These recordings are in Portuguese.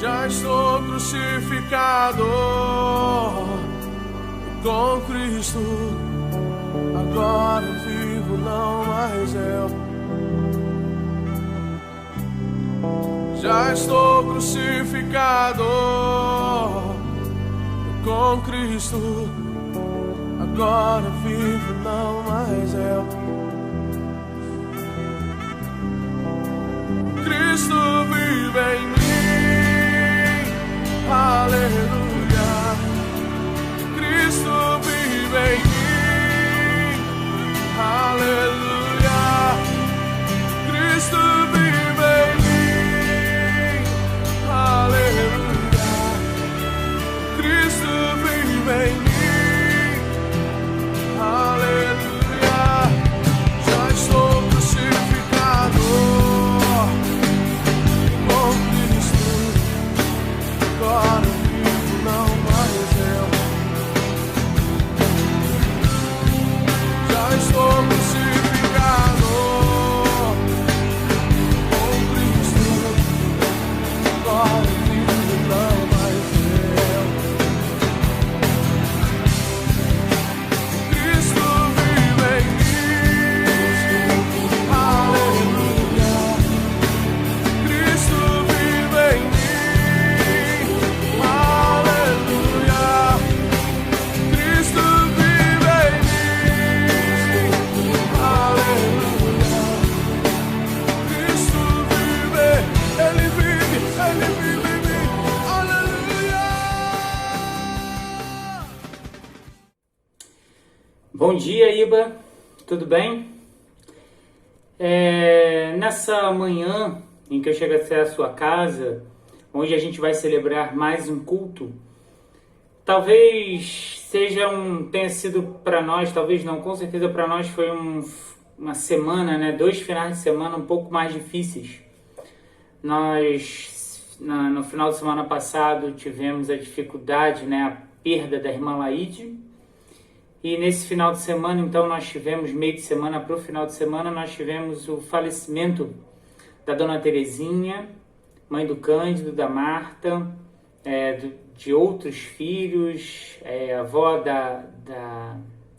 Já estou crucificado com Cristo. Agora vivo, não mais eu. Já estou crucificado com Cristo. Agora vivo, não mais eu. Cristo vive em mim, aleluia. Cristo vive em mim, aleluia. Cristo vive em mim, aleluia. Cristo vive em mim, aleluia. Já estou crucificado com Cristo. Agora vivo, não mais eu. Já estou crucificado com Cristo. Agora vivo, não mais eu. Cristo vive em mim, aleluia. Cristo vive em mim, aleluia. Cristo vive em mim, aleluia. Cristo vive, Ele vive em mim, aleluia. Bom dia, Iba, tudo bem? Nessa manhã em que eu chego até a sua casa, onde a gente vai celebrar mais um culto, talvez tenha sido para nós, talvez não, com certeza para nós foi uma semana, né, 2 finais de semana um pouco mais difíceis. Nós, no final de semana passado, tivemos a dificuldade, né, a perda da irmã Laide. E nesse final de semana, então, nós tivemos, meio de semana para o final de semana, nós tivemos o falecimento da dona Terezinha, mãe do Cândido, da Marta, de outros filhos, avó da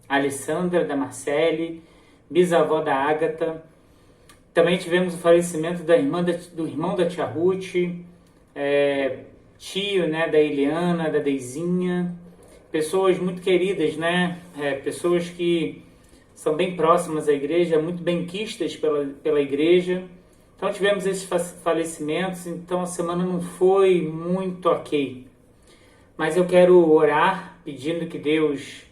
Alessandra, da Marcele, bisavó da Ágata. Também tivemos o falecimento do irmão da tia Ruth, tio, né, da Eliana, da Deizinha. Pessoas muito queridas, né? Pessoas que são bem próximas à igreja, muito benquistas pela igreja. Então tivemos esses falecimentos, então a semana não foi muito ok. Mas eu quero orar pedindo que Deus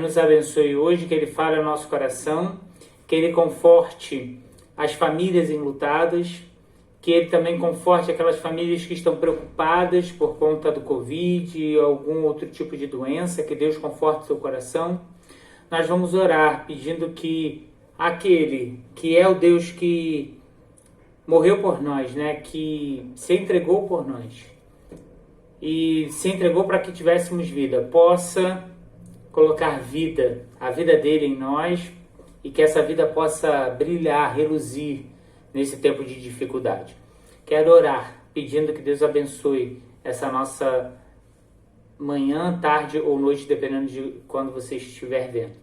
nos abençoe hoje, que Ele fale ao nosso coração, que Ele conforte as famílias enlutadas, que Ele também conforte aquelas famílias que estão preocupadas por conta do Covid ou algum outro tipo de doença, que Deus conforte o seu coração. Nós vamos orar pedindo que aquele que é o Deus que morreu por nós, né, que se entregou por nós e se entregou para que tivéssemos vida, possa colocar vida, a vida dele em nós, e que essa vida possa brilhar, reluzir nesse tempo de dificuldade. Quero orar pedindo que Deus abençoe essa nossa manhã, tarde ou noite, dependendo de quando você estiver vendo.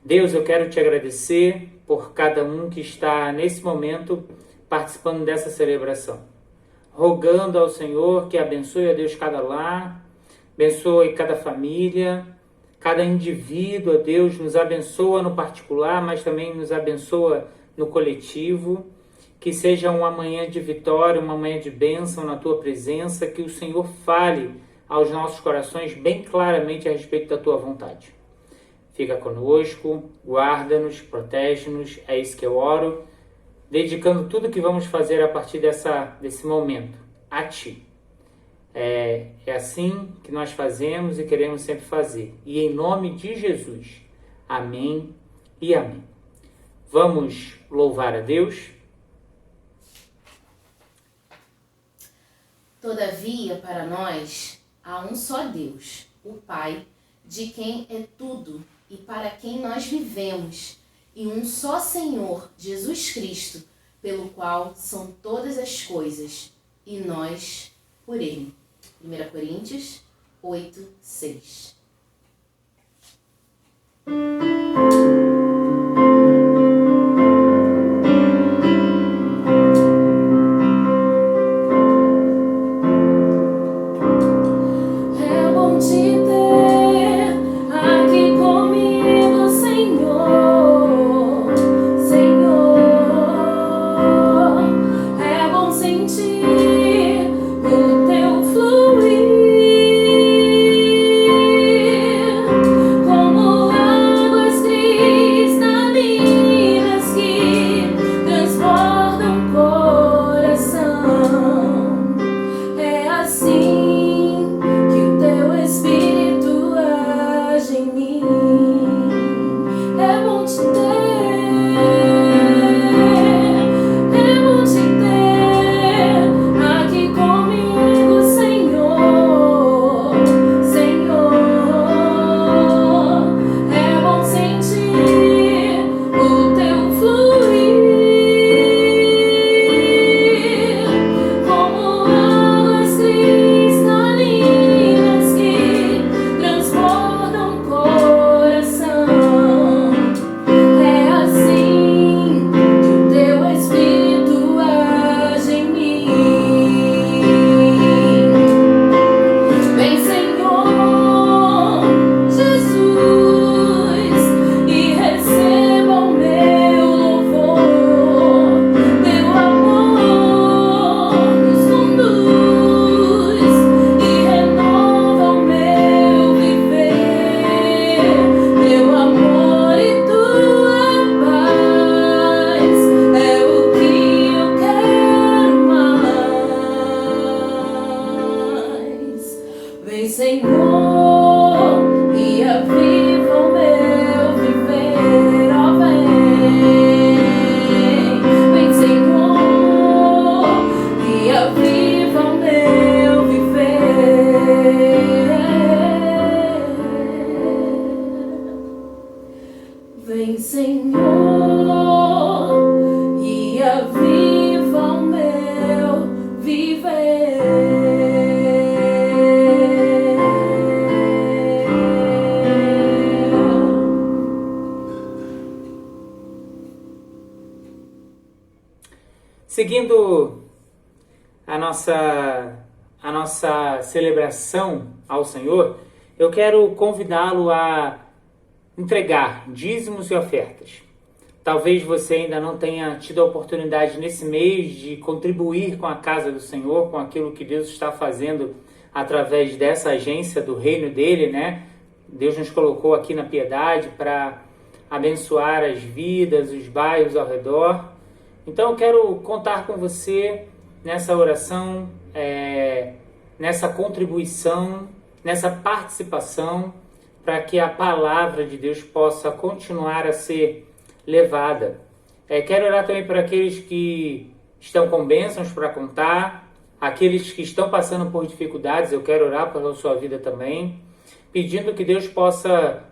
Deus, eu quero te agradecer por cada um que está nesse momento participando dessa celebração. Rogando ao Senhor que abençoe, a Deus, cada lar, abençoe cada família, cada indivíduo, a Deus, nos abençoa no particular, mas também nos abençoa no coletivo. Que seja uma manhã de vitória, uma manhã de bênção na Tua presença, que o Senhor fale aos nossos corações bem claramente a respeito da Tua vontade. Fica conosco, guarda-nos, protege-nos, é isso que eu oro, dedicando tudo que vamos fazer a partir desse momento a Ti. É assim que nós fazemos e queremos sempre fazer. E em nome de Jesus. Amém e amém. Vamos louvar a Deus. Todavia, para nós, há um só Deus, o Pai, de quem é tudo e para quem nós vivemos, e um só Senhor, Jesus Cristo, pelo qual são todas as coisas, e nós por ele. 1 Coríntios 8, 6. Vem, Senhor, e aviva o meu viver. Seguindo a nossa celebração ao Senhor, eu quero convidá-lo a entregar dízimos e ofertas. Talvez você ainda não tenha tido a oportunidade nesse mês de contribuir com a casa do Senhor, com aquilo que Deus está fazendo através dessa agência do reino dele, né? Deus nos colocou aqui na Piedade para abençoar as vidas, os bairros ao redor. Então eu quero contar com você nessa oração, nessa contribuição, nessa participação, para que a palavra de Deus possa continuar a ser levada. Quero orar também para aqueles que estão com bênçãos para contar, aqueles que estão passando por dificuldades, eu quero orar pela sua vida também, pedindo que Deus possa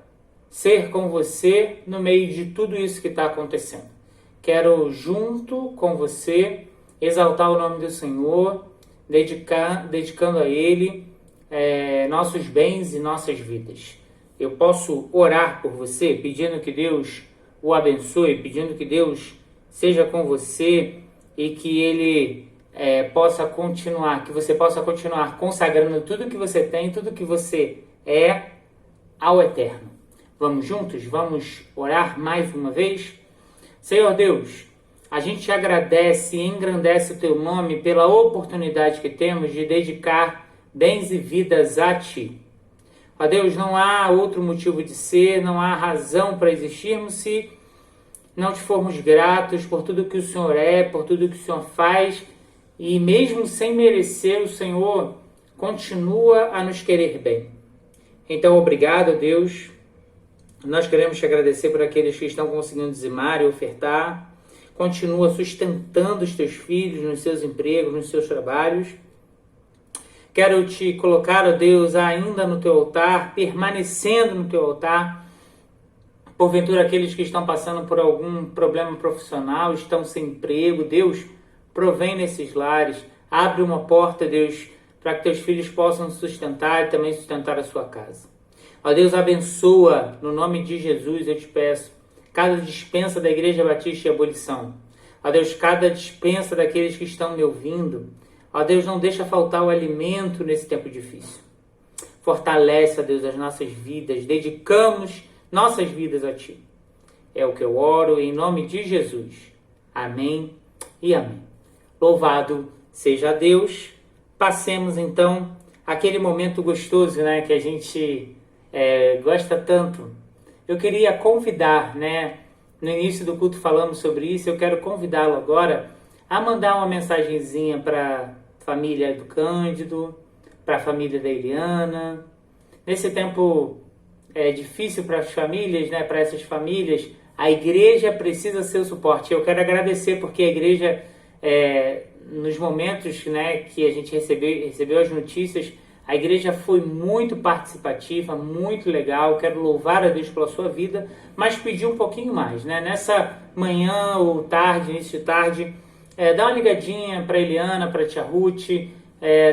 ser com você no meio de tudo isso que está acontecendo. Quero, junto com você, exaltar o nome do Senhor, dedicando a Ele nossos bens e nossas vidas. Eu posso orar por você, pedindo que Deus o abençoe, pedindo que Deus seja com você e que Ele possa continuar, que você possa continuar consagrando tudo que você tem, tudo que você é ao Eterno. Vamos juntos? Vamos orar mais uma vez? Senhor Deus, a gente te agradece e engrandece o Teu nome pela oportunidade que temos de dedicar bens e vidas a Ti. Ó Deus, não há outro motivo de ser, não há razão para existirmos se não te formos gratos por tudo que o Senhor é, por tudo que o Senhor faz, e mesmo sem merecer, o Senhor continua a nos querer bem. Então, obrigado, Deus. Nós queremos te agradecer por aqueles que estão conseguindo dizimar e ofertar. Continua sustentando os teus filhos nos seus empregos, nos seus trabalhos. Quero te colocar, ó Deus, ainda no teu altar, permanecendo no teu altar. Porventura, aqueles que estão passando por algum problema profissional, estão sem emprego, Deus, provém nesses lares. Abre uma porta, Deus, para que teus filhos possam sustentar e também sustentar a sua casa. Ó Deus, abençoa, no nome de Jesus eu te peço, cada dispensa da Igreja Batista de Abolição. Ó Deus, cada dispensa daqueles que estão me ouvindo. Ó Deus, não deixa faltar o alimento nesse tempo difícil. Fortalece, ó Deus, as nossas vidas, dedicamos nossas vidas a Ti. É o que eu oro em nome de Jesus. Amém e amém. Louvado seja Deus. Passemos então aquele momento gostoso, né, que a gente gosta tanto. Eu queria convidar, né, no início do culto falamos sobre isso, eu quero convidá-lo agora a mandar uma mensagenzinha para a família do Cândido, para a família da Eliana. Nesse tempo difícil para as famílias, né, para essas famílias, a igreja precisa ser o suporte. Eu quero agradecer porque a igreja, nos momentos, né, que a gente recebeu as notícias, a igreja foi muito participativa, muito legal. Quero louvar a Deus pela sua vida, mas pedir um pouquinho mais, né? Nessa manhã ou tarde, início de tarde, dá uma ligadinha para Eliana, para a tia Ruth,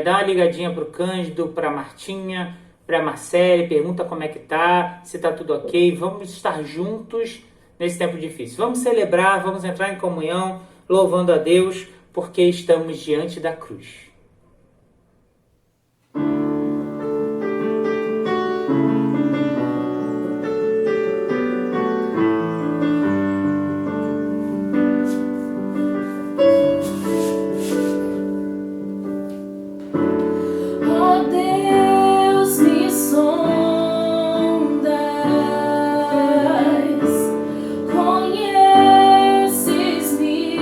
dá uma ligadinha para o Cândido, para a Martinha, para a Marcele, pergunta como é que tá, se tá tudo ok. Vamos estar juntos nesse tempo difícil. Vamos celebrar, vamos entrar em comunhão, louvando a Deus, porque estamos diante da cruz. Conheces-me.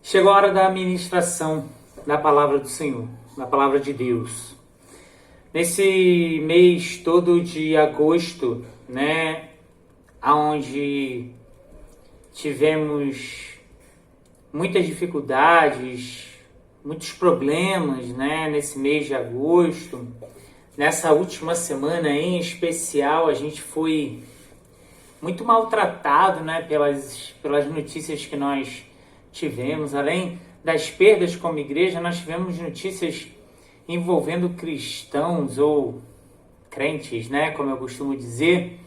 Chegou a hora da ministração da palavra do Senhor, da palavra de Deus. Nesse mês todo de agosto, né, onde tivemos muitas dificuldades, muitos problemas, né, nesse mês de agosto. Nessa última semana em especial, a gente foi muito maltratado, né, pelas notícias que nós tivemos. Além das perdas como igreja, nós tivemos notícias envolvendo cristãos ou crentes, né, como eu costumo dizer.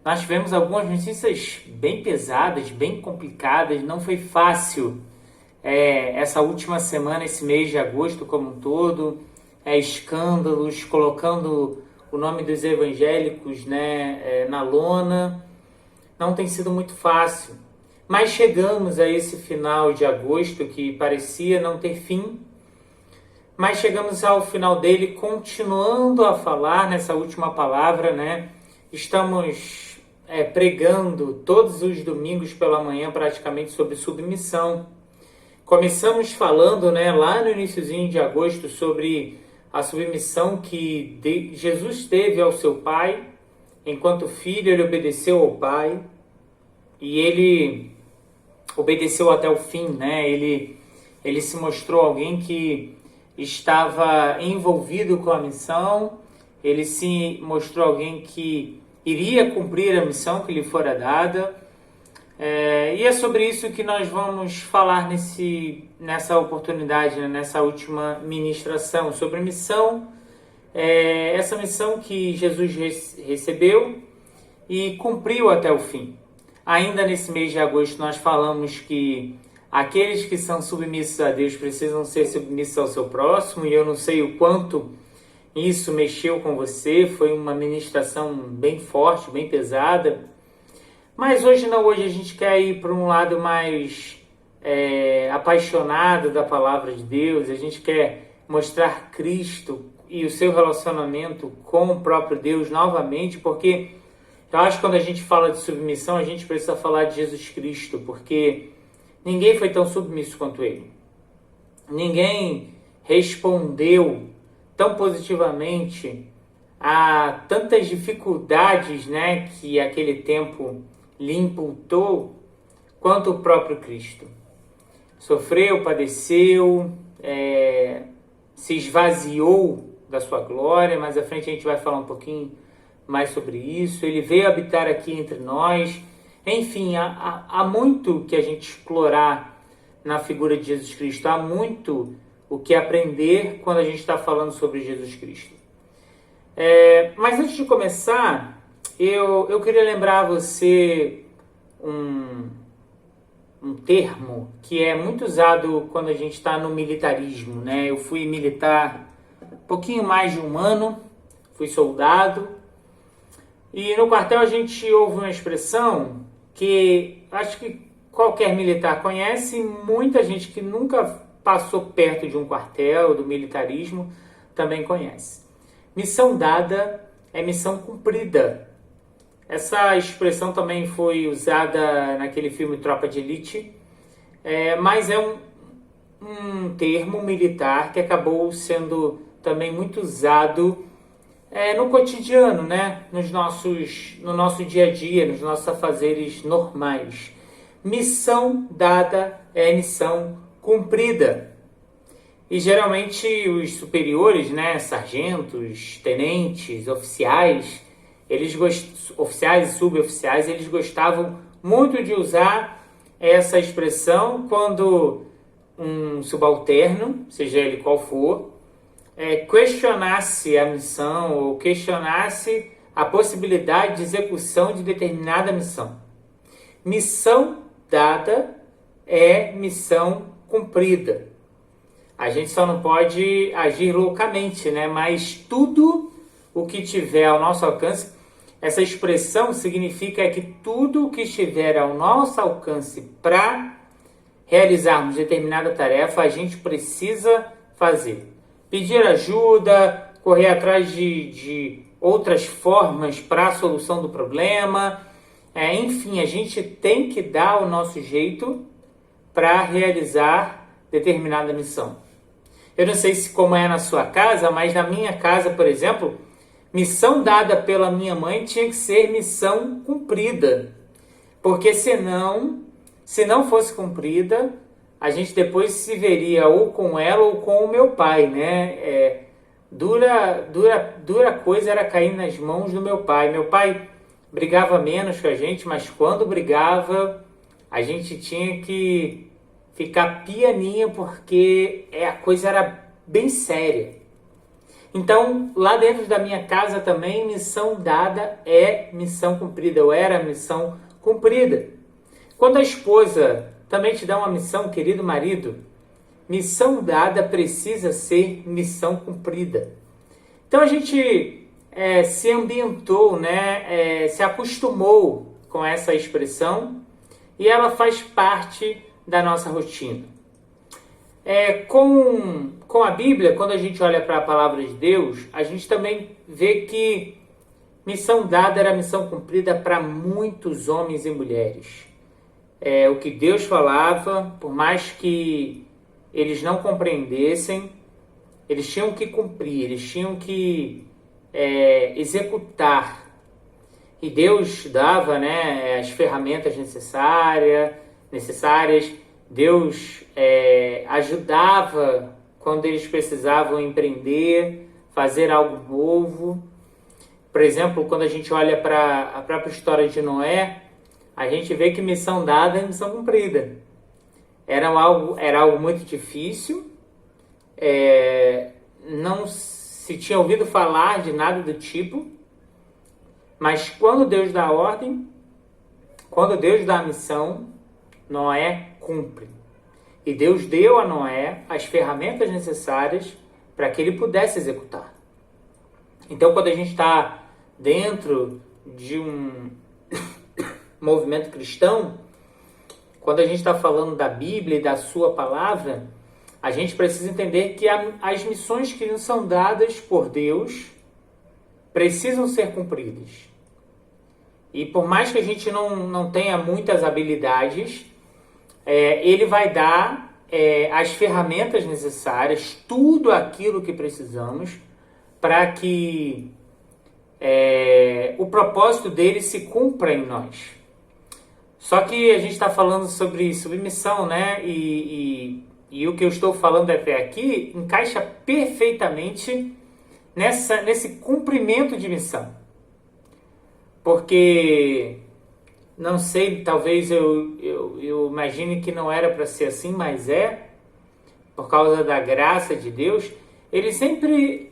Nós tivemos algumas notícias bem pesadas, bem complicadas. Não foi fácil essa última semana, esse mês de agosto como um todo. Escândalos, colocando o nome dos evangélicos, né, na lona. Não tem sido muito fácil. Mas chegamos a esse final de agosto que parecia não ter fim. Mas chegamos ao final dele continuando a falar nessa última palavra, né? Estamos pregando todos os domingos pela manhã praticamente sobre submissão. Começamos falando, né, lá no iniciozinho de agosto sobre a submissão que Jesus teve ao seu Pai. Enquanto filho, ele obedeceu ao Pai e ele obedeceu até o fim, né? Ele se mostrou alguém que estava envolvido com a missão, ele se mostrou alguém que iria cumprir a missão que lhe fora dada. E é sobre isso que nós vamos falar nessa oportunidade, né, nessa última ministração, sobre a missão, essa missão que Jesus recebeu e cumpriu até o fim. Ainda nesse mês de agosto nós falamos que aqueles que são submissos a Deus precisam ser submissos ao seu próximo, e eu não sei o quanto isso mexeu com você, foi uma ministração bem forte, bem pesada. Mas hoje a gente quer ir para um lado mais apaixonado da palavra de Deus. A gente quer mostrar Cristo e o seu relacionamento com o próprio Deus novamente, porque eu acho que quando a gente fala de submissão, a gente precisa falar de Jesus Cristo, porque ninguém foi tão submisso quanto ele. Ninguém respondeu tão positivamente a tantas dificuldades, né, que aquele tempo lhe imputou, quanto o próprio Cristo. Sofreu, padeceu, se esvaziou da sua glória. Mais à frente a gente vai falar um pouquinho mais sobre isso. Ele veio habitar aqui entre nós. Enfim, há muito que a gente explorar na figura de Jesus Cristo. Há muito o que aprender quando a gente está falando sobre Jesus Cristo. Mas antes de começar, eu queria lembrar a você um termo que é muito usado quando a gente está no militarismo, né? Eu fui militar um pouquinho mais de um ano, fui soldado, e no quartel a gente ouve uma expressão que acho que qualquer militar conhece, e muita gente que nunca passou perto de um quartel, do militarismo, também conhece. Missão dada é missão cumprida. Essa expressão também foi usada naquele filme Tropa de Elite, mas é um termo militar que acabou sendo também muito usado no cotidiano, né? No nosso dia a dia, nos nossos afazeres normais. Missão dada é missão cumprida. E geralmente os superiores, né, sargentos, tenentes, oficiais e suboficiais, eles gostavam muito de usar essa expressão quando um subalterno, seja ele qual for, questionasse a missão ou questionasse a possibilidade de execução de determinada missão. Missão dada é missão cumprida. A gente só não pode agir loucamente, né? Mas tudo o que tiver ao nosso alcance, essa expressão significa que tudo o que estiver ao nosso alcance para realizarmos determinada tarefa, a gente precisa fazer. Pedir ajuda, correr atrás de outras formas para a solução do problema. Enfim, a gente tem que dar o nosso jeito para realizar determinada missão. Eu não sei se como é na sua casa, mas na minha casa, por exemplo, missão dada pela minha mãe tinha que ser missão cumprida. Porque senão, se não fosse cumprida, a gente depois se veria ou com ela ou com o meu pai, né? Dura coisa era cair nas mãos do meu pai. Meu pai brigava menos com a gente, mas quando brigava, a gente tinha que ficar pianinha porque a coisa era bem séria. Então, lá dentro da minha casa também, missão dada é missão cumprida, ou era missão cumprida. Quando a esposa também te dá uma missão, querido marido, missão dada precisa ser missão cumprida. Então a gente se ambientou, né, se acostumou com essa expressão e ela faz parte da nossa rotina. Com a Bíblia, quando a gente olha para a palavra de Deus, a gente também vê que missão dada era missão cumprida para muitos homens e mulheres. O que Deus falava, por mais que eles não compreendessem, eles tinham que cumprir, eles tinham que executar. E Deus dava, né, as ferramentas necessárias. Deus ajudava quando eles precisavam empreender, fazer algo novo. Por exemplo, quando a gente olha para a própria história de Noé, a gente vê que missão dada é missão cumprida. Era algo muito difícil, não se tinha ouvido falar de nada do tipo, mas quando Deus dá a ordem, quando Deus dá a missão, Noé cumpre. E Deus deu a Noé as ferramentas necessárias para que ele pudesse executar. Então, quando a gente está dentro de um movimento cristão, quando a gente está falando da Bíblia e da sua palavra, a gente precisa entender que as missões que nos são dadas por Deus precisam ser cumpridas. E por mais que a gente não tenha muitas habilidades, Ele vai dar as ferramentas necessárias, tudo aquilo que precisamos para que o propósito dele se cumpra em nós. Só que a gente está falando sobre missão, né? E o que eu estou falando até aqui encaixa perfeitamente nesse cumprimento de missão. Porque, não sei, talvez eu imagine que não era para ser assim, mas por causa da graça de Deus, Ele sempre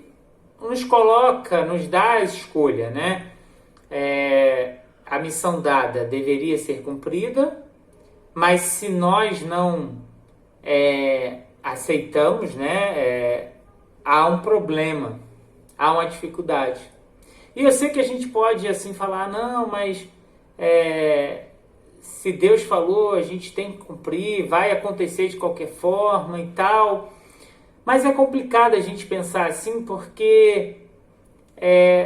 nos coloca, nos dá a escolha, né? A missão dada deveria ser cumprida, mas se nós não aceitamos, né, há um problema, há uma dificuldade. E eu sei que a gente pode assim falar, não, mas se Deus falou, a gente tem que cumprir, vai acontecer de qualquer forma e tal. Mas é complicado a gente pensar assim porque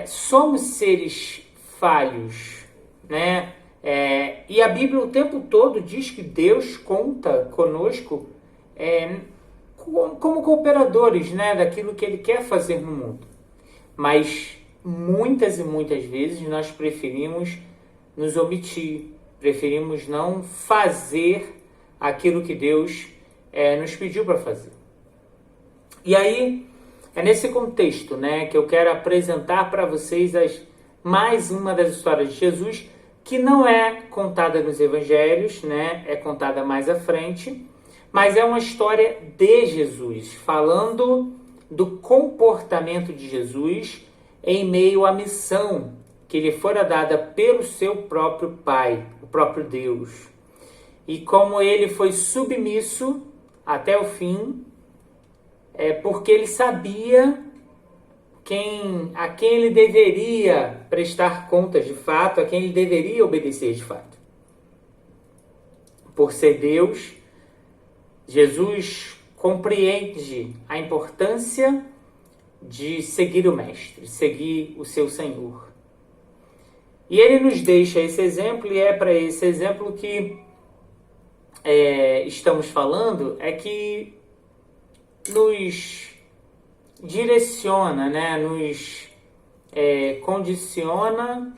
somos seres falhos, né? E a Bíblia o tempo todo diz que Deus conta conosco como cooperadores, né, daquilo que Ele quer fazer no mundo. Mas muitas e muitas vezes nós preferimos nos omitir, preferimos não fazer aquilo que Deus nos pediu para fazer. E aí, é nesse contexto, né, que eu quero apresentar para vocês mais uma das histórias de Jesus, que não é contada nos evangelhos, né, é contada mais à frente, mas é uma história de Jesus, falando do comportamento de Jesus em meio à missão que lhe fora dada pelo seu próprio Pai, o próprio Deus. E como ele foi submisso até o fim, porque ele sabia a quem ele deveria prestar contas de fato, a quem ele deveria obedecer de fato. Por ser Deus, Jesus compreende a importância de seguir o Mestre, seguir o seu Senhor. E ele nos deixa esse exemplo, e é para esse exemplo que estamos falando é que nos direciona, né? Nos condiciona,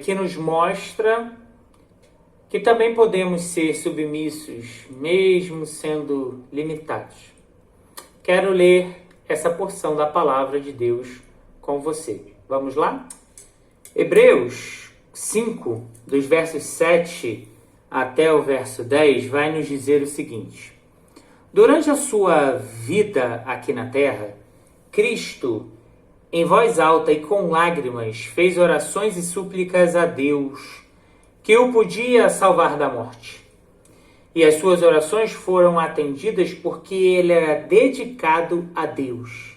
que nos mostra que também podemos ser submissos, mesmo sendo limitados. Quero ler essa porção da palavra de Deus com você. Vamos lá? Hebreus 5, dos versos 7 até o verso 10, vai nos dizer o seguinte: durante a sua vida aqui na terra, Cristo, em voz alta e com lágrimas, fez orações e súplicas a Deus, que o podia salvar da morte. E as suas orações foram atendidas porque ele era dedicado a Deus.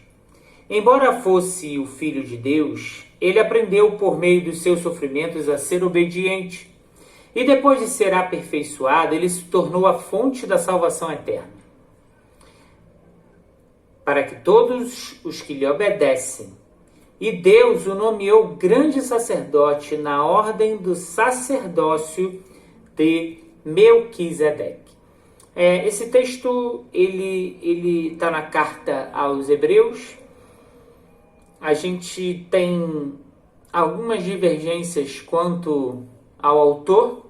Embora fosse o Filho de Deus, ele aprendeu por meio dos seus sofrimentos a ser obediente. E depois de ser aperfeiçoado, ele se tornou a fonte da salvação eterna, para que todos os que lhe obedecem. E Deus o nomeou grande sacerdote na ordem do sacerdócio de Melquisedeque. Esse texto ele está na carta aos Hebreus. A gente tem algumas divergências quanto ao autor,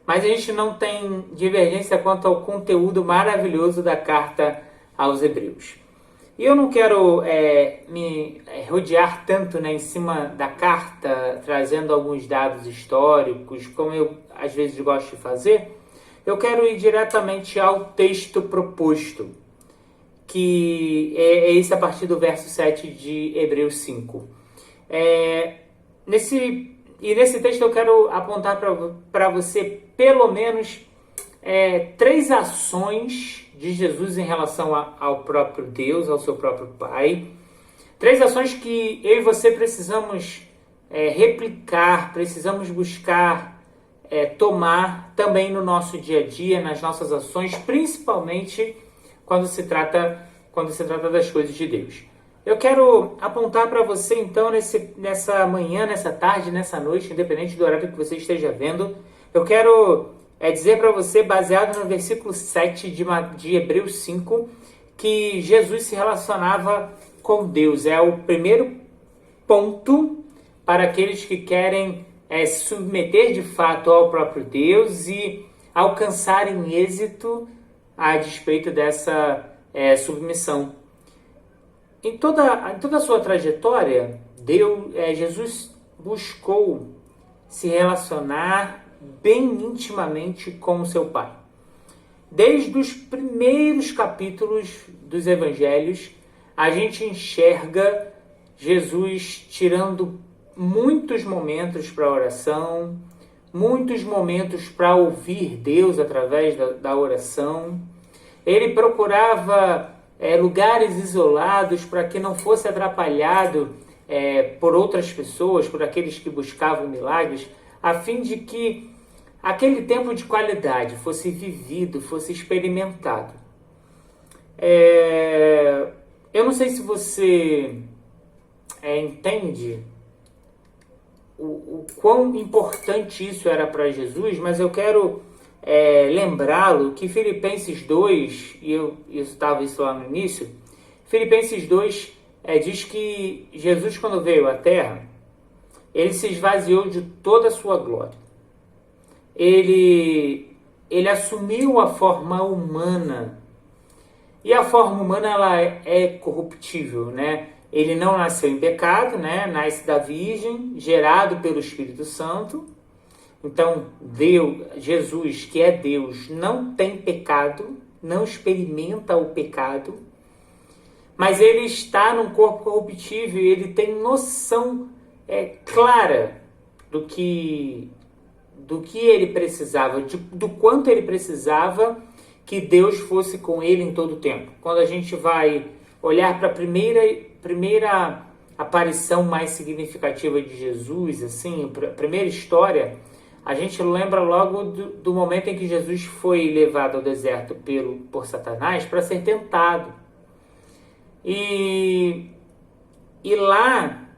mas a gente não tem divergência quanto ao conteúdo maravilhoso da carta aos Hebreus. E eu não quero me rodear tanto, né, em cima da carta, trazendo alguns dados históricos, como eu às vezes gosto de fazer. Eu quero ir diretamente ao texto proposto, que é esse a partir do verso 7 de Hebreus 5. Nesse texto eu quero apontar para você pelo menos 3 ações de Jesus em relação ao próprio Deus, ao seu próprio Pai. 3 ações que eu e você precisamos replicar, precisamos buscar tomar também no nosso dia a dia, nas nossas ações, principalmente quando se trata das coisas de Deus. Eu quero apontar para você, então, nessa manhã, nessa tarde, nessa noite, independente do horário que você esteja vendo, eu quero dizer para você, baseado no versículo 7 de Hebreus 5, que Jesus se relacionava com Deus. É o primeiro ponto para aqueles que querem se submeter de fato ao próprio Deus e alcançarem êxito a despeito dessa submissão. Em toda a sua trajetória, Jesus buscou se relacionar bem intimamente com o seu Pai. Desde os primeiros capítulos dos Evangelhos, a gente enxerga Jesus tirando muitos momentos para oração, muitos momentos para ouvir Deus através da oração. Ele procurava lugares isolados para que não fosse atrapalhado por outras pessoas, por aqueles que buscavam milagres, a fim de que aquele tempo de qualidade fosse vivido, fosse experimentado. Eu não sei se você entende o quão importante isso era para Jesus, mas eu quero lembrá-lo que Filipenses 2, e eu estava isso lá no início, Filipenses 2 diz que Jesus, quando veio à Terra, ele se esvaziou de toda a sua glória. Ele assumiu a forma humana. E a forma humana ela é corruptível, né? Ele não nasceu em pecado, né? Nasce da Virgem, gerado pelo Espírito Santo. Então, Jesus, que é Deus, não tem pecado, não experimenta o pecado, mas ele está num corpo corruptível e ele tem noção clara do que ele precisava, do quanto ele precisava que Deus fosse com ele em todo o tempo. Quando a gente vai olhar para a primeira aparição mais significativa de Jesus, assim, a primeira história, a gente lembra logo do momento em que Jesus foi levado ao deserto por Satanás para ser tentado. E lá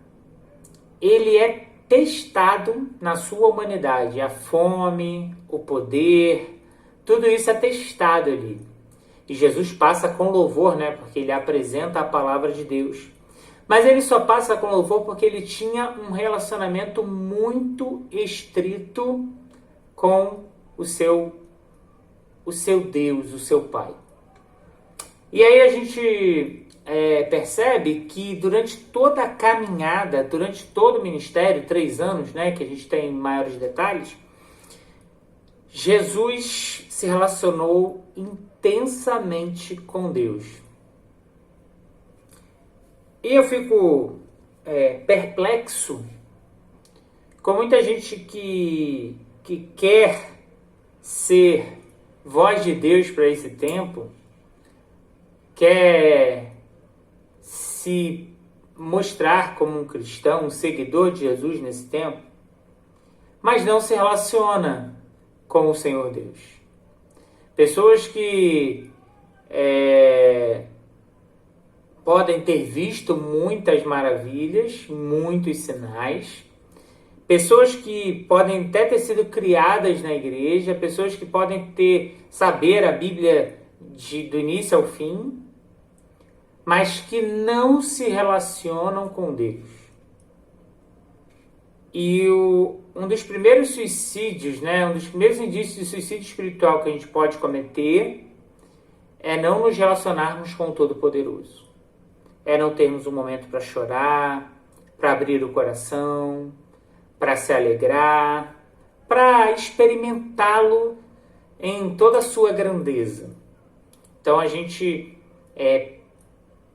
ele é testado na sua humanidade. A fome, o poder, tudo isso é testado ali. E Jesus passa com louvor, né? Porque ele apresenta a palavra de Deus. Mas ele só passa com louvor porque ele tinha um relacionamento muito estrito com o seu Deus, o seu Pai. E aí a gente percebe que durante toda a caminhada, durante todo o ministério, 3 anos, né, que a gente tem maiores detalhes, Jesus se relacionou intensamente com Deus. E eu fico perplexo com muita gente que quer ser voz de Deus para esse tempo, quer se mostrar como um cristão, um seguidor de Jesus nesse tempo, mas não se relaciona com o Senhor Deus. Pessoas que podem ter visto muitas maravilhas, muitos sinais, pessoas que podem até ter sido criadas na igreja, pessoas que podem saber a Bíblia do início ao fim, mas que não se relacionam com Deus. E um dos primeiros suicídios, né, um dos primeiros indícios de suicídio espiritual que a gente pode cometer é não nos relacionarmos com o Todo-Poderoso. É não termos um momento para chorar, para abrir o coração, para se alegrar, para experimentá-lo em toda a sua grandeza. Então a gente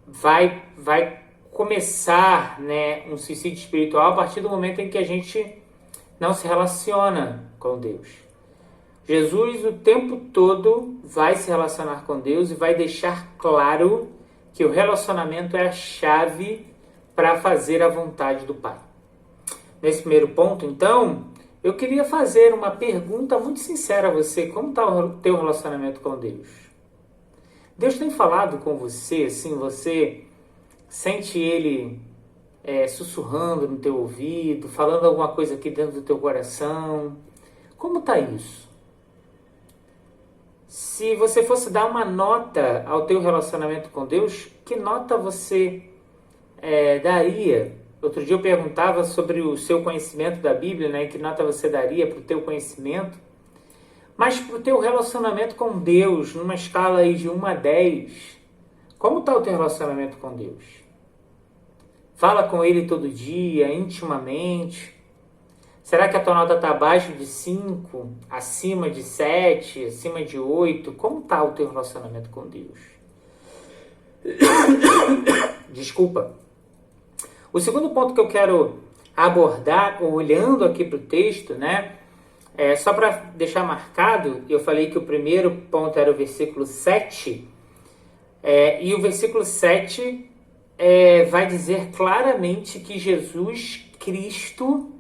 vai começar, né, um suicídio espiritual a partir do momento em que a gente não se relaciona com Deus. Jesus o tempo todo vai se relacionar com Deus e vai deixar claro que o relacionamento é a chave para fazer a vontade do Pai. Nesse primeiro ponto, então, eu queria fazer uma pergunta muito sincera a você. Como está o teu relacionamento com Deus? Deus tem falado com você, assim, você sente Ele sussurrando no teu ouvido, falando alguma coisa aqui dentro do teu coração? Como está isso? Se você fosse dar uma nota ao teu relacionamento com Deus, que nota você daria? Outro dia eu perguntava sobre o seu conhecimento da Bíblia, né? Que nota você daria para o teu conhecimento? Mas para o teu relacionamento com Deus, numa escala aí de 1 a 10, como está o teu relacionamento com Deus? Fala com Ele todo dia, intimamente? Será que a tua nota está abaixo de 5, acima de 7, acima de 8? Como está o teu relacionamento com Deus? Desculpa. O segundo ponto que eu quero abordar, olhando aqui para o texto, né? Só para deixar marcado, eu falei que o primeiro ponto era o versículo 7, e o versículo 7 vai dizer claramente que Jesus Cristo,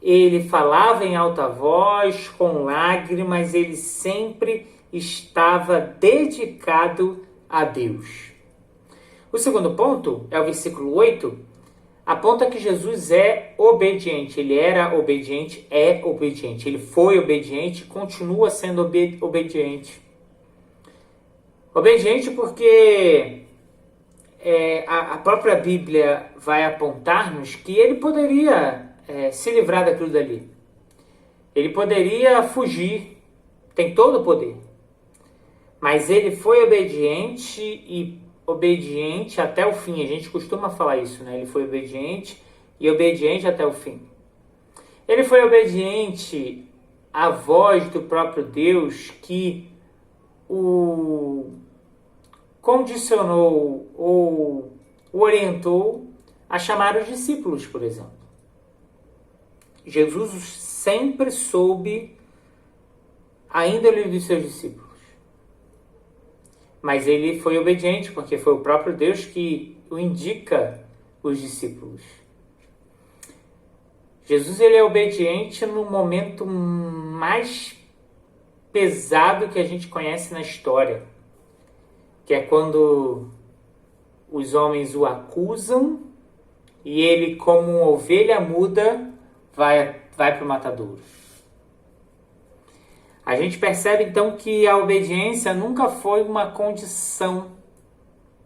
ele falava em alta voz, com lágrimas, ele sempre estava dedicado a Deus. O segundo ponto é o versículo 8, aponta que Jesus é obediente. Ele era obediente, é obediente. Ele foi obediente, continua sendo obediente. Obediente porque a própria Bíblia vai apontar-nos que ele poderia se livrar daquilo dali. Ele poderia fugir, tem todo o poder. Mas ele foi obediente e obediente até o fim. A gente costuma falar isso, né? Ele foi obediente e obediente até o fim. Ele foi obediente à voz do próprio Deus que o condicionou ou o orientou a chamar os discípulos, por exemplo. Jesus sempre soube a índole dos seus discípulos. Mas ele foi obediente, porque foi o próprio Deus que o indica os discípulos. Jesus ele é obediente no momento mais pesado que a gente conhece na história, que é quando os homens o acusam e ele, como uma ovelha muda, vai para o matadouro. A gente percebe então que a obediência nunca foi uma condição,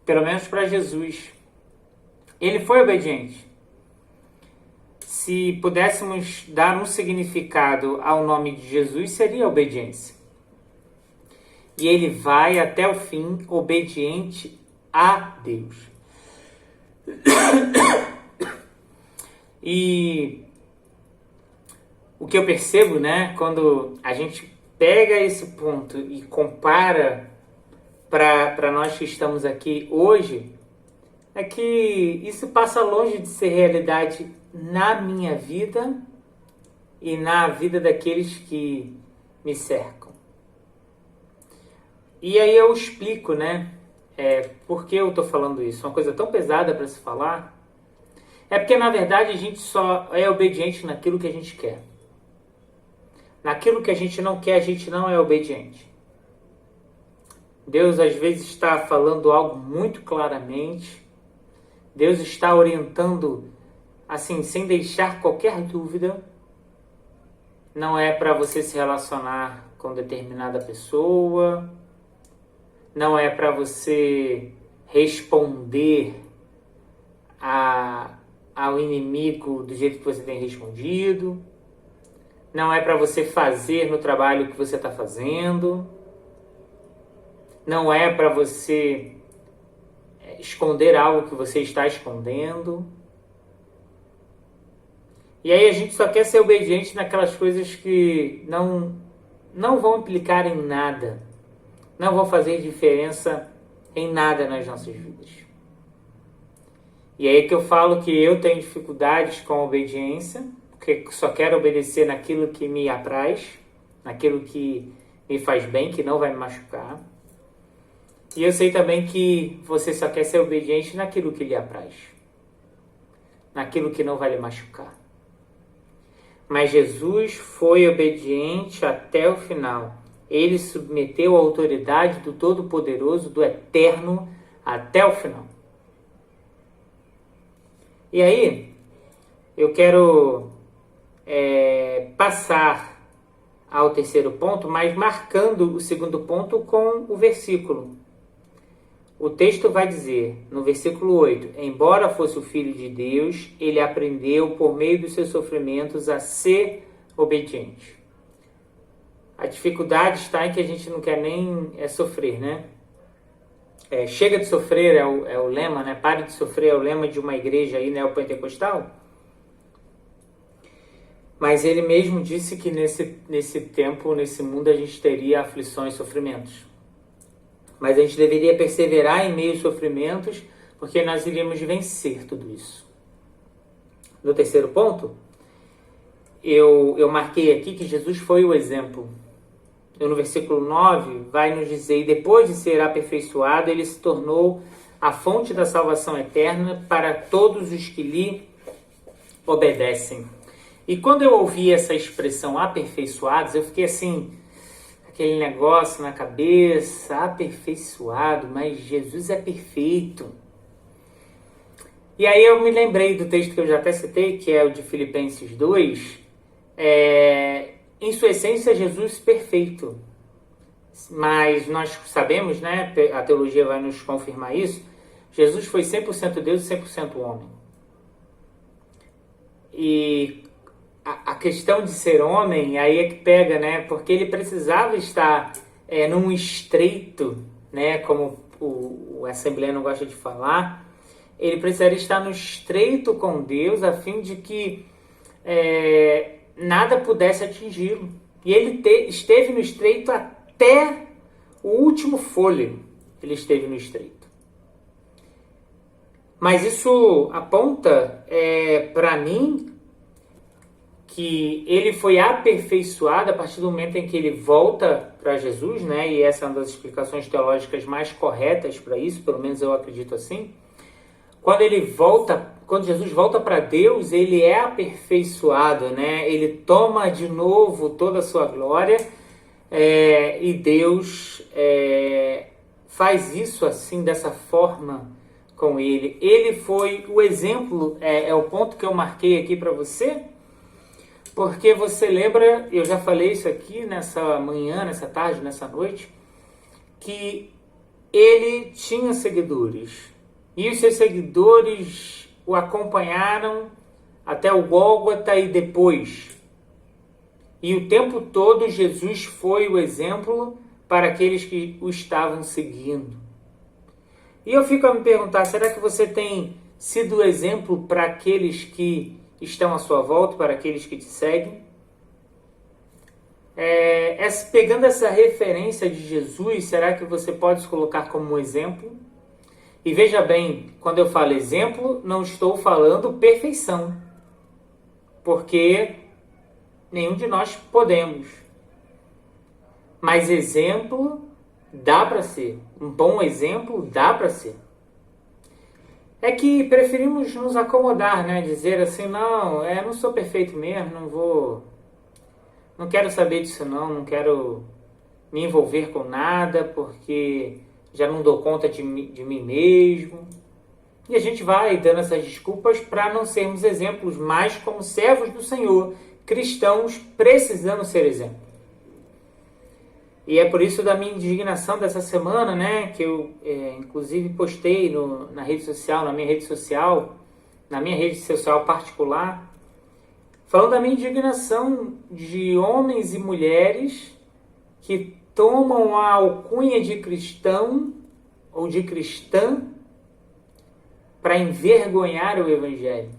pelo menos para Jesus. Ele foi obediente. Se pudéssemos dar um significado ao nome de Jesus, seria obediência. E ele vai até o fim obediente a Deus. E o que eu percebo, né, quando a gente pega esse ponto e compara para nós que estamos aqui hoje, é que isso passa longe de ser realidade na minha vida e na vida daqueles que me cercam. E aí eu explico, né, por que eu estou falando isso. Uma coisa tão pesada para se falar. É porque, na verdade, a gente só é obediente naquilo que a gente quer. Naquilo que a gente não quer, a gente não é obediente. Deus, às vezes, está falando algo muito claramente. Deus está orientando, assim, sem deixar qualquer dúvida. Não é para você se relacionar com determinada pessoa. Não é para você responder ao inimigo do jeito que você tem respondido. Não é para você fazer no trabalho que você está fazendo. Não é para você esconder algo que você está escondendo. E aí a gente só quer ser obediente naquelas coisas que não vão implicar em nada. Não vão fazer diferença em nada nas nossas vidas. E aí que eu falo que eu tenho dificuldades com a obediência, porque só quero obedecer naquilo que me apraz, naquilo que me faz bem, que não vai me machucar. E eu sei também que você só quer ser obediente naquilo que lhe apraz, naquilo que não vai lhe machucar. Mas Jesus foi obediente até o final. Ele submeteu a autoridade do Todo-Poderoso, do Eterno, até o final. E aí, eu quero passar ao terceiro ponto, mas marcando o segundo ponto com o versículo. O texto vai dizer, no versículo 8, embora fosse o Filho de Deus, ele aprendeu por meio dos seus sofrimentos a ser obediente. A dificuldade está em que a gente não quer nem sofrer, né? Chega de sofrer é o lema, né? Pare de sofrer é o lema de uma igreja aí neopentecostal. Mas ele mesmo disse que nesse tempo, nesse mundo, a gente teria aflições e sofrimentos. Mas a gente deveria perseverar em meio aos sofrimentos, porque nós iríamos vencer tudo isso. No terceiro ponto, eu marquei aqui que Jesus foi o exemplo. No versículo 9, vai nos dizer, e depois de ser aperfeiçoado, ele se tornou a fonte da salvação eterna para todos os que lhe obedecem. E quando eu ouvi essa expressão aperfeiçoados, eu fiquei assim, aquele negócio na cabeça, aperfeiçoado, mas Jesus é perfeito. E aí eu me lembrei do texto que eu já até citei, que é o de Filipenses 2, em sua essência, Jesus perfeito. Mas nós sabemos, né, a teologia vai nos confirmar isso, Jesus foi 100% Deus e 100% homem. E a questão de ser homem, aí é que pega, né, porque ele precisava estar num estreito, né, como o assembleano gosta de falar, ele precisaria estar no estreito com Deus a fim de que nada pudesse atingi-lo. E ele esteve no estreito até o último fôlego. Ele esteve no estreito. Mas isso aponta para mim que ele foi aperfeiçoado a partir do momento em que ele volta para Jesus, né? E essa é uma das explicações teológicas mais corretas para isso, pelo menos eu acredito assim. Quando Jesus volta para Deus, ele é aperfeiçoado, né? Ele toma de novo toda a sua glória e Deus faz isso assim, dessa forma com ele. Ele foi o exemplo, é o ponto que eu marquei aqui para você, Porque você lembra, eu já falei isso aqui nessa manhã, nessa tarde, nessa noite, que ele tinha seguidores. E os seus seguidores o acompanharam até o Gólgota e depois. E o tempo todo Jesus foi o exemplo para aqueles que o estavam seguindo. E eu fico a me perguntar, será que você tem sido exemplo para aqueles que estão à sua volta, para aqueles que te seguem? Pegando essa referência de Jesus, será que você pode se colocar como um exemplo? E veja bem, quando eu falo exemplo, não estou falando perfeição, porque nenhum de nós podemos. Mas exemplo dá para ser. Um bom exemplo dá para ser. É que preferimos nos acomodar, né? Dizer assim, não, não sou perfeito mesmo, não quero saber disso não quero me envolver com nada, porque já não dou conta de mim mesmo. E a gente vai dando essas desculpas para não sermos exemplos, mas como servos do Senhor, cristãos, precisamos ser exemplo. E é por isso da minha indignação dessa semana, né, que eu inclusive postei na rede social, na minha rede social particular, falando da minha indignação de homens e mulheres que tomam a alcunha de cristão ou de cristã para envergonhar o Evangelho.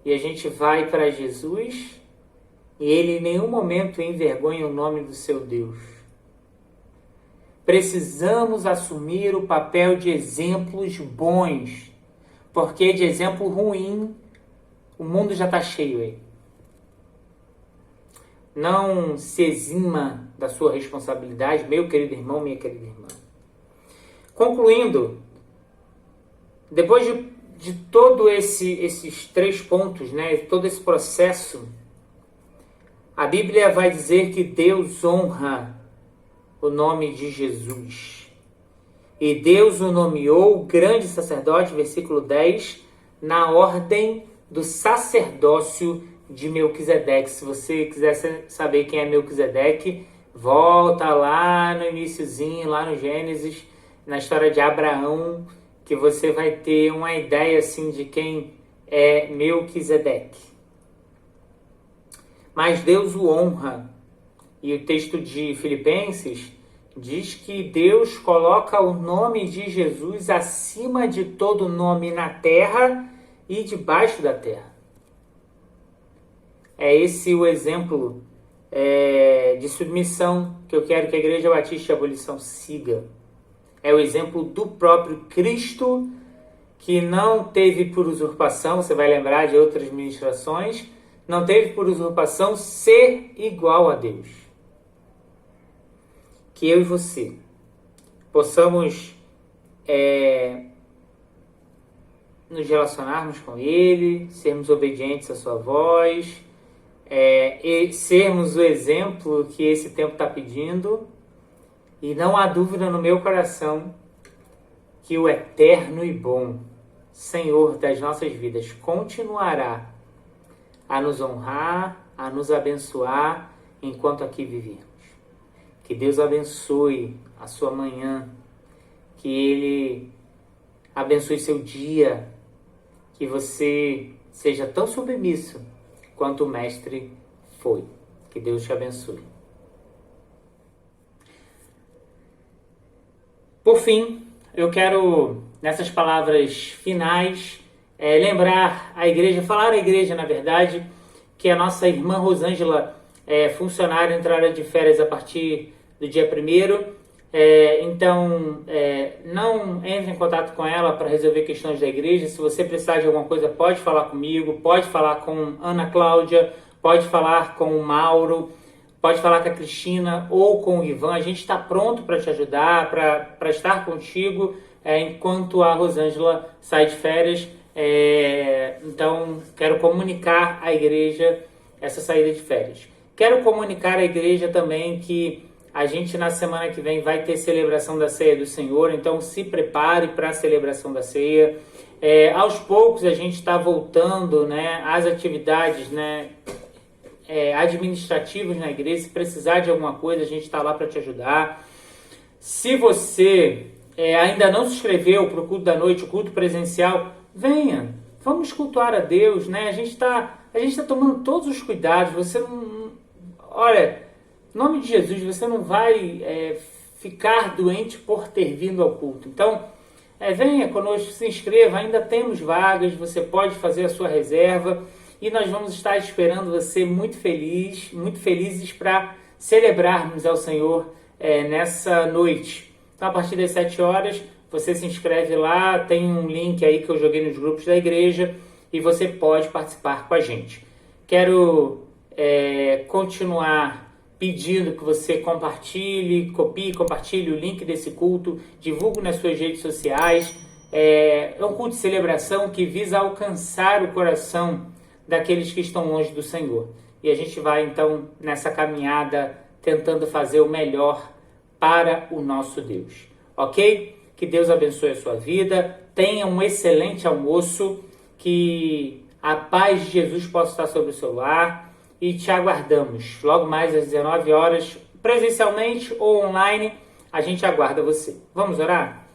E a gente vai para Jesus e ele em nenhum momento envergonha o nome do seu Deus. Precisamos assumir o papel de exemplos bons, porque de exemplo ruim o mundo já está cheio aí. Não se exima da sua responsabilidade, meu querido irmão, minha querida irmã. Concluindo, depois de todo esses 3 pontos, né, todo esse processo, a Bíblia vai dizer que Deus honra o nome de Jesus. E Deus o nomeou grande sacerdote, versículo 10, na ordem do sacerdócio de Melquisedeque. Se você quiser saber quem é Melquisedeque, volta lá no iniciozinho, lá no Gênesis, na história de Abraão, que você vai ter uma ideia assim de quem é Melquisedeque. Mas Deus o honra. E o texto de Filipenses diz que Deus coloca o nome de Jesus acima de todo nome na terra e debaixo da terra. É esse o exemplo de submissão que eu quero que a Igreja Batista de Abolição siga. É o exemplo do próprio Cristo, que não teve por usurpação, você vai lembrar de outras ministrações, não teve por usurpação ser igual a Deus. Que eu e você possamos nos relacionarmos com Ele, sermos obedientes à sua voz, e sermos o exemplo que esse tempo está pedindo. E não há dúvida no meu coração que o eterno e bom Senhor das nossas vidas continuará a nos honrar, a nos abençoar enquanto aqui vivemos. Que Deus abençoe a sua manhã, que Ele abençoe seu dia, que você seja tão submisso quanto o Mestre foi. Que Deus te abençoe. Por fim, eu quero, nessas palavras finais, lembrar a igreja, falar à igreja, na verdade, que a nossa irmã Rosângela é funcionária, entrará de férias a partir do dia 1º. Então, não entre em contato com ela para resolver questões da igreja. Se você precisar de alguma coisa, pode falar comigo, pode falar com Ana Cláudia, pode falar com o Mauro, pode falar com a Cristina ou com o Ivan. A gente está pronto para te ajudar, para estar contigo enquanto a Rosângela sai de férias. Então, quero comunicar à igreja essa saída de férias. Quero comunicar à igreja também que a gente, na semana que vem, vai ter celebração da Ceia do Senhor. Então, se prepare para a celebração da Ceia. Aos poucos a gente está voltando, né, às atividades, né, administrativas na igreja. Se precisar de alguma coisa, a gente está lá para te ajudar. Se você ainda não se inscreveu para o culto da noite, o culto presencial, venha, vamos cultuar a Deus, né? A gente está tomando todos os cuidados. Você não, olha, em nome de Jesus, você não vai ficar doente por ter vindo ao culto. Então, venha conosco, se inscreva, ainda temos vagas, você pode fazer a sua reserva e nós vamos estar esperando você muito felizes para celebrarmos ao Senhor nessa noite. Então, a partir das 7 horas, você se inscreve lá, tem um link aí que eu joguei nos grupos da igreja e você pode participar com a gente. Quero continuar pedindo que você copie, compartilhe o link desse culto, divulgue nas suas redes sociais. É um culto de celebração que visa alcançar o coração daqueles que estão longe do Senhor. E a gente vai, então, nessa caminhada, tentando fazer o melhor para o nosso Deus. Ok? Que Deus abençoe a sua vida. Tenha um excelente almoço. Que a paz de Jesus possa estar sobre o seu lar. E te aguardamos. Logo mais às 19 horas, presencialmente ou online, a gente aguarda você. Vamos orar?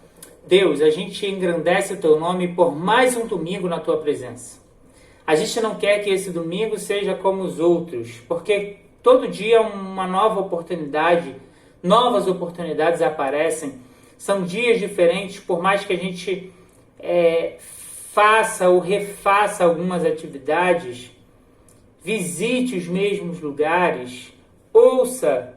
Deus, a gente engrandece o teu nome por mais um domingo na tua presença. A gente não quer que esse domingo seja como os outros, porque todo dia é uma nova oportunidade, novas oportunidades aparecem. São dias diferentes, por mais que a gente faça ou refaça algumas atividades, visite os mesmos lugares, ouça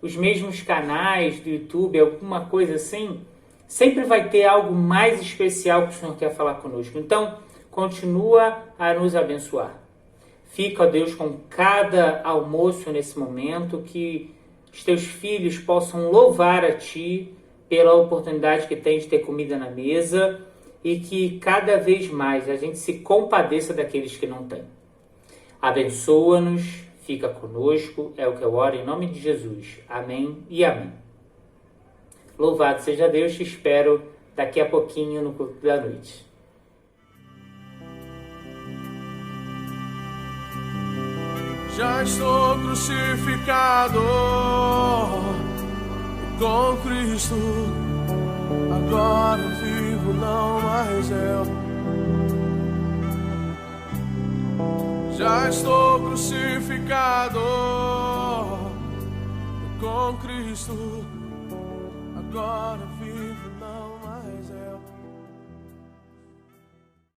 os mesmos canais do YouTube, alguma coisa assim, sempre vai ter algo mais especial que o Senhor quer falar conosco. Então, continua a nos abençoar. Fica, ó Deus, com cada almoço nesse momento, que os teus filhos possam louvar a Ti pela oportunidade que tem de ter comida na mesa e que cada vez mais a gente se compadeça daqueles que não têm. Abençoa-nos, fica conosco, é o que eu oro em nome de Jesus. Amém e amém. Louvado seja Deus, te espero daqui a pouquinho no culto da noite. Já estou crucificado com Cristo, agora vivo, não mais eu. Já estou crucificado com Cristo, agora